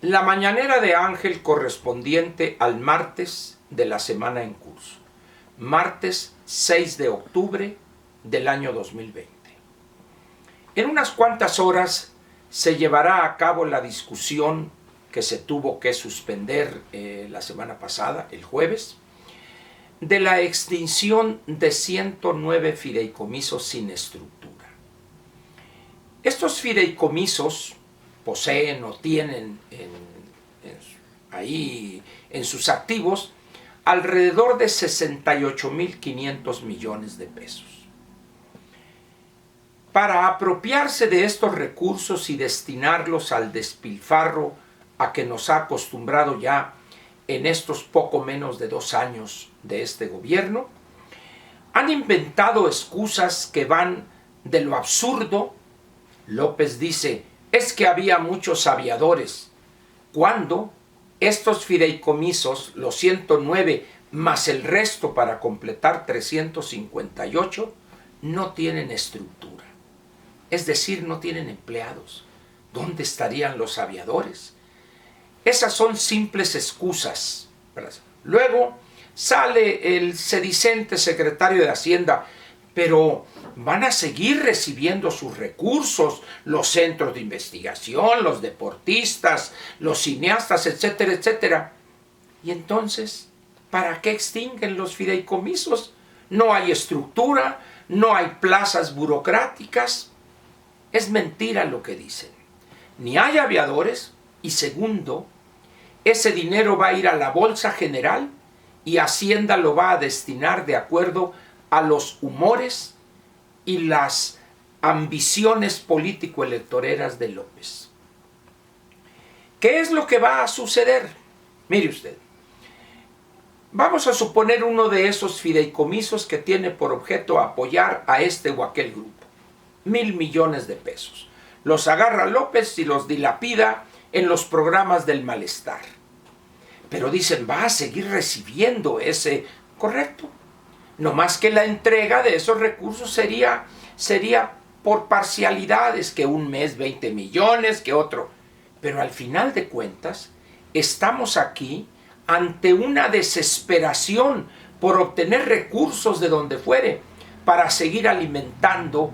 La mañanera de Ángel correspondiente al martes de la semana en curso. Martes 6 de octubre del año 2020. En unas cuantas horas se llevará a cabo la discusión que se tuvo que suspender la semana pasada, el jueves, de la extinción de 109 fideicomisos sin estructura. Estos fideicomisos poseen o tienen ahí en sus activos alrededor de 68.500 millones de pesos. Para apropiarse de estos recursos y destinarlos al despilfarro a que nos ha acostumbrado ya en estos poco menos de 2 años de este gobierno, han inventado excusas que van de lo absurdo. López dice, es que había muchos aviadores, cuando estos fideicomisos, los 109 más el resto para completar 358, no tienen estructura. Es decir, no tienen empleados. ¿Dónde estarían los aviadores? Esas son simples excusas. Luego sale el sedicente secretario de Hacienda, pero van a seguir recibiendo sus recursos, los centros de investigación, los deportistas, los cineastas, etcétera, etcétera. Y entonces, ¿para qué extinguen los fideicomisos? No hay estructura, no hay plazas burocráticas. Es mentira lo que dicen. Ni hay aviadores, y segundo, ese dinero va a ir a la Bolsa General y Hacienda lo va a destinar de acuerdo a los humores y las ambiciones político-electoreras de López. ¿Qué es lo que va a suceder? Mire usted, vamos a suponer uno de esos fideicomisos que tiene por objeto apoyar a este o aquel grupo. 1,000 millones de pesos. Los agarra López y los dilapida en los programas del malestar. Pero dicen, va a seguir recibiendo ese, correcto. No más que la entrega de esos recursos sería por parcialidades, que un mes 20 millones, que otro. Pero al final de cuentas, estamos aquí ante una desesperación por obtener recursos de donde fuere, para seguir alimentando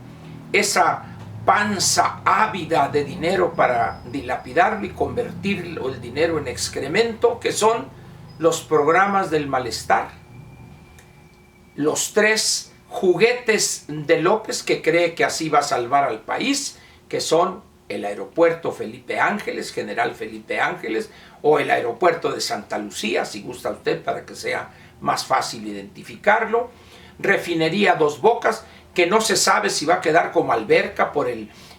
esa panza ávida de dinero para dilapidarlo y convertir el dinero en excremento, que son los programas del malestar. Los 3 juguetes de López que cree que así va a salvar al país, que son el aeropuerto Felipe Ángeles, General Felipe Ángeles, o el aeropuerto de Santa Lucía, si gusta usted, para que sea más fácil identificarlo. Refinería Dos Bocas, que no se sabe si va a quedar como alberca por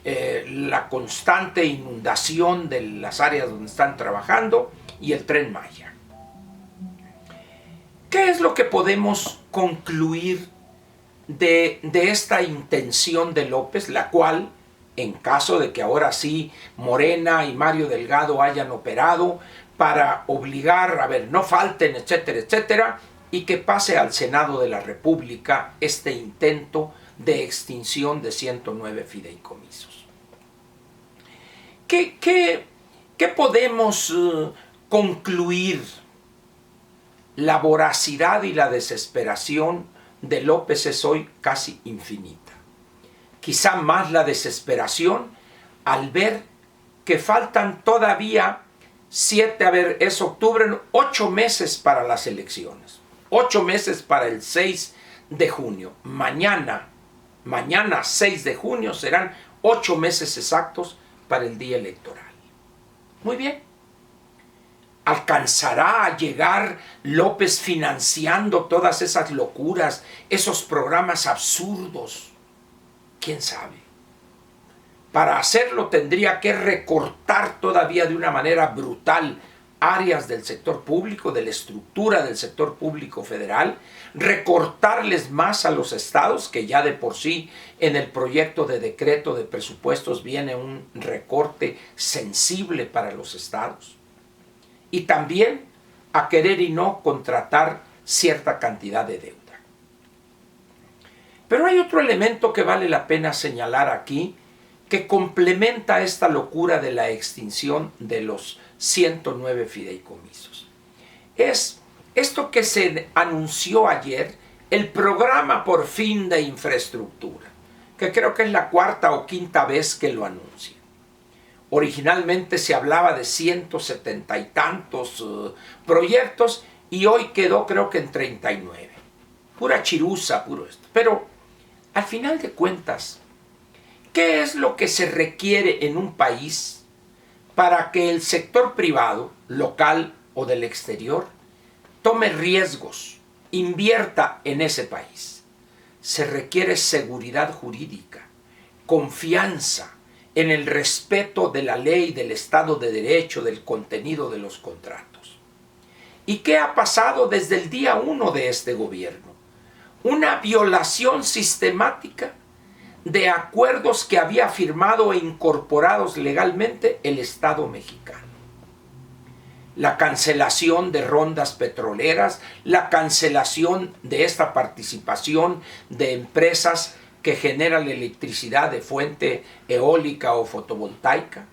la constante inundación de las áreas donde están trabajando, y el Tren Maya. ¿Qué es lo que podemos concluir de esta intención de López, la cual, en caso de que ahora sí Morena y Mario Delgado hayan operado para obligar, no falten, etcétera, etcétera, y que pase al Senado de la República este intento de extinción de 109 fideicomisos? ¿Qué podemos concluir? La voracidad y la desesperación de López es hoy casi infinita. Quizá más la desesperación al ver que faltan todavía 8 meses para las elecciones. 8 meses para el 6 de junio. Mañana 6 de junio serán 8 meses exactos para el día electoral. Muy bien. ¿Alcanzará a llegar López financiando todas esas locuras, esos programas absurdos? ¿Quién sabe? Para hacerlo tendría que recortar todavía de una manera brutal áreas del sector público, de la estructura del sector público federal, recortarles más a los estados, que ya de por sí en el proyecto de decreto de presupuestos viene un recorte sensible para los estados. Y también a querer y no contratar cierta cantidad de deuda. Pero hay otro elemento que vale la pena señalar aquí, que complementa esta locura de la extinción de los 109 fideicomisos. Es esto que se anunció ayer, el programa por fin de infraestructura, que creo que es la cuarta o quinta vez que lo anuncia. Originalmente se hablaba de 170 y tantos proyectos y hoy quedó creo que en 39. Pura chiruza, puro esto. Pero al final de cuentas, ¿qué es lo que se requiere en un país para que el sector privado, local o del exterior, tome riesgos, invierta en ese país? Se requiere seguridad jurídica, confianza en el respeto de la ley, del Estado de Derecho, del contenido de los contratos. ¿Y qué ha pasado desde el día 1 de este gobierno? Una violación sistemática de acuerdos que había firmado e incorporados legalmente el Estado mexicano. La cancelación de rondas petroleras, la cancelación de esta participación de empresas que generan electricidad de fuente eólica o fotovoltaica,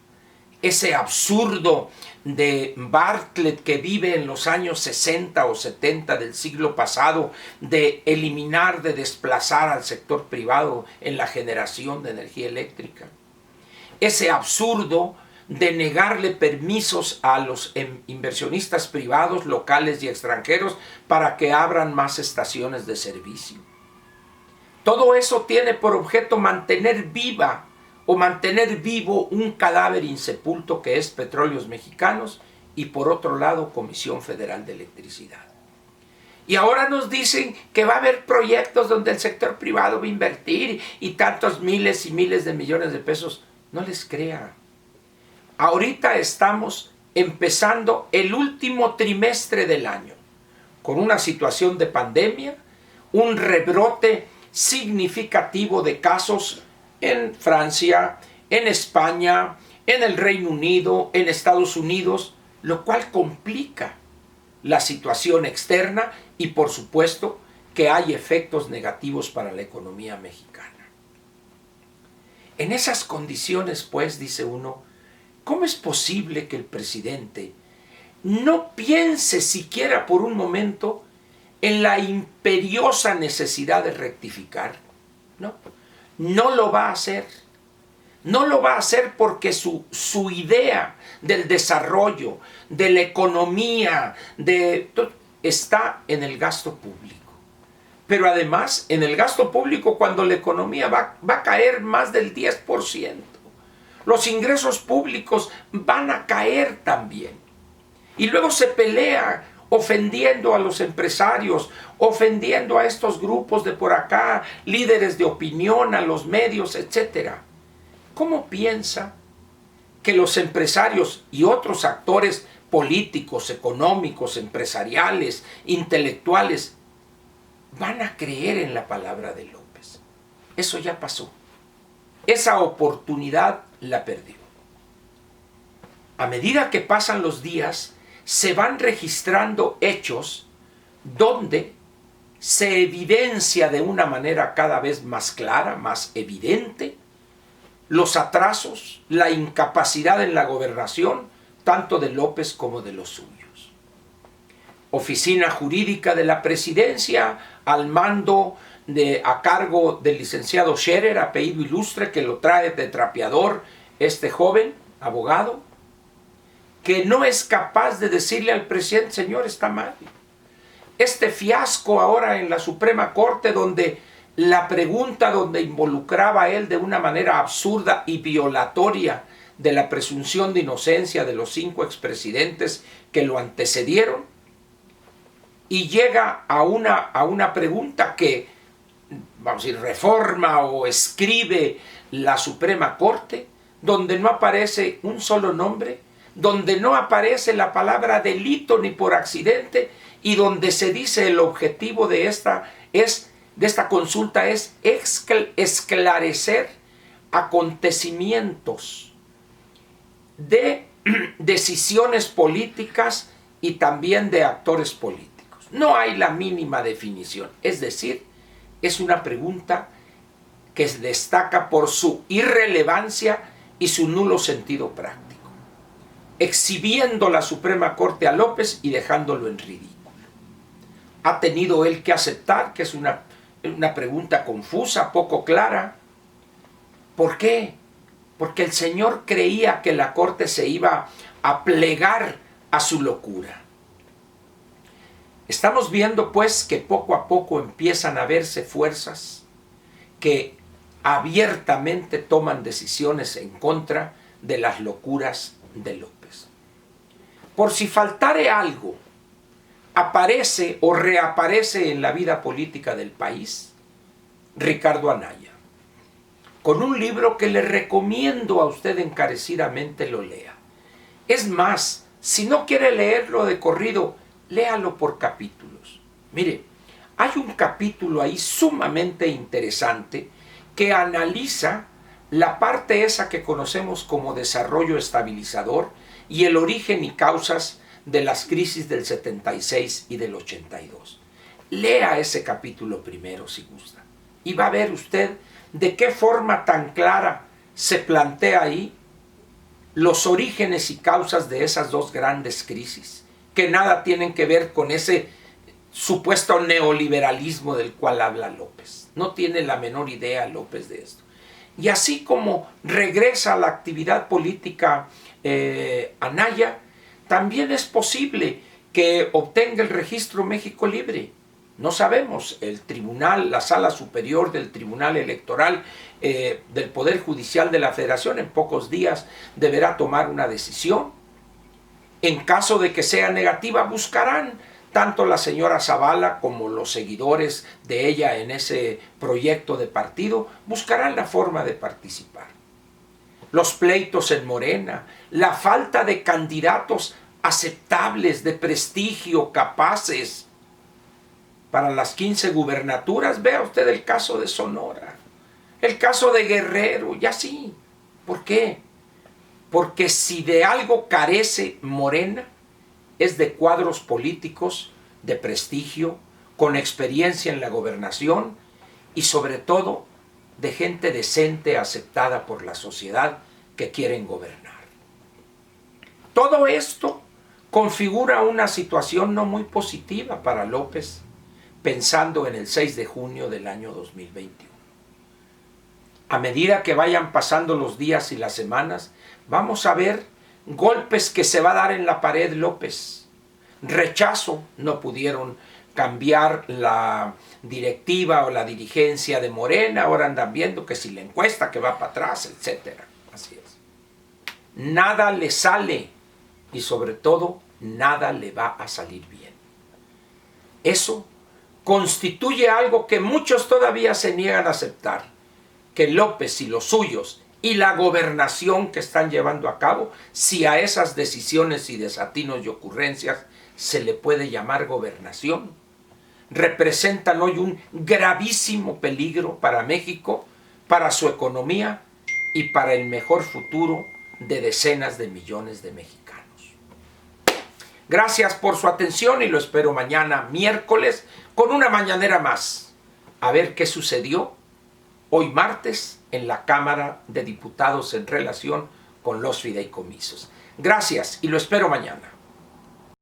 ese absurdo de Bartlett que vive en los años 60 o 70 del siglo pasado de eliminar, de desplazar al sector privado en la generación de energía eléctrica, ese absurdo de negarle permisos a los inversionistas privados, locales y extranjeros para que abran más estaciones de servicio. Todo eso tiene por objeto mantener viva o mantener vivo un cadáver insepulto que es Petróleos Mexicanos y por otro lado Comisión Federal de Electricidad. Y ahora nos dicen que va a haber proyectos donde el sector privado va a invertir y tantos miles y miles de millones de pesos. No les crea. Ahorita estamos empezando el último trimestre del año con una situación de pandemia, un rebrote significativo de casos en Francia, en España, en el Reino Unido, en Estados Unidos, lo cual complica la situación externa y por supuesto que hay efectos negativos para la economía mexicana. En esas condiciones, pues, dice uno, ¿cómo es posible que el presidente no piense siquiera por un momento en la imperiosa necesidad de rectificar? No lo va a hacer. No lo va a hacer porque su idea del desarrollo, de la economía, está en el gasto público. Pero además, en el gasto público, cuando la economía va a caer más del 10%, los ingresos públicos van a caer también. Y luego se pelea ofendiendo a los empresarios, ofendiendo a estos grupos de por acá, líderes de opinión, a los medios, etc. ¿Cómo piensa que los empresarios y otros actores políticos, económicos, empresariales, intelectuales van a creer en la palabra de López? Eso ya pasó. Esa oportunidad la perdió. A medida que pasan los días, se van registrando hechos donde se evidencia de una manera cada vez más clara, más evidente, los atrasos, la incapacidad en la gobernación, tanto de López como de los suyos. Oficina Jurídica de la Presidencia, al mando a cargo del licenciado Scherer, apellido ilustre, que lo trae de trapeador este joven abogado, que no es capaz de decirle al presidente, señor, está mal. Este fiasco ahora en la Suprema Corte, donde la pregunta donde involucraba a él de una manera absurda y violatoria de la presunción de inocencia de los 5 expresidentes que lo antecedieron, y llega a una pregunta que, vamos a decir, reforma o escribe la Suprema Corte, donde no aparece un solo nombre, donde no aparece la palabra delito ni por accidente, y donde se dice el objetivo de esta consulta es esclarecer acontecimientos de decisiones políticas y también de actores políticos. No hay la mínima definición, es decir, es una pregunta que destaca por su irrelevancia y su nulo sentido práctico, exhibiendo la Suprema Corte a López y dejándolo en ridículo. ¿Ha tenido él que aceptar que es una pregunta confusa, poco clara? ¿Por qué? Porque el señor creía que la Corte se iba a plegar a su locura. Estamos viendo pues que poco a poco empiezan a verse fuerzas que abiertamente toman decisiones en contra de las locuras de López. Por si faltare algo, aparece o reaparece en la vida política del país Ricardo Anaya, con un libro que le recomiendo a usted encarecidamente lo lea. Es más, si no quiere leerlo de corrido, léalo por capítulos. Mire, hay un capítulo ahí sumamente interesante que analiza la parte esa que conocemos como desarrollo estabilizador y el origen y causas de las crisis del 76 y del 82. Lea ese capítulo primero si gusta y va a ver usted de qué forma tan clara se plantea ahí los orígenes y causas de esas dos grandes crisis, que nada tienen que ver con ese supuesto neoliberalismo del cual habla López. No tiene la menor idea López de esto. Y así como regresa a la actividad política Anaya, también es posible que obtenga el registro México Libre. No sabemos, el tribunal, la sala superior del Tribunal Electoral del Poder Judicial de la Federación en pocos días deberá tomar una decisión. En caso de que sea negativa, buscarán tanto la señora Zavala como los seguidores de ella en ese proyecto de partido, buscarán la forma de participar. Los pleitos en Morena, la falta de candidatos aceptables, de prestigio, capaces para las 15 gubernaturas. Vea usted el caso de Sonora, el caso de Guerrero, y así. ¿Por qué? Porque si de algo carece Morena, es de cuadros políticos de prestigio, con experiencia en la gobernación y sobre todo de gente decente aceptada por la sociedad que quieren gobernar. Todo esto configura una situación no muy positiva para López, pensando en el 6 de junio del año 2021. A medida que vayan pasando los días y las semanas, vamos a ver golpes que se va a dar en la pared López. Rechazo, no pudieron cambiar la directiva o la dirigencia de Morena, ahora andan viendo que si la encuesta que va para atrás, etc. Así es. Nada le sale y sobre todo nada le va a salir bien. Eso constituye algo que muchos todavía se niegan a aceptar, que López y los suyos y la gobernación que están llevando a cabo, si a esas decisiones y desatinos y ocurrencias se le puede llamar gobernación, representan hoy un gravísimo peligro para México, para su economía y para el mejor futuro de decenas de millones de mexicanos. Gracias por su atención y lo espero mañana miércoles con una mañanera más. A ver qué sucedió hoy martes en la Cámara de Diputados en relación con los fideicomisos. Gracias y lo espero mañana.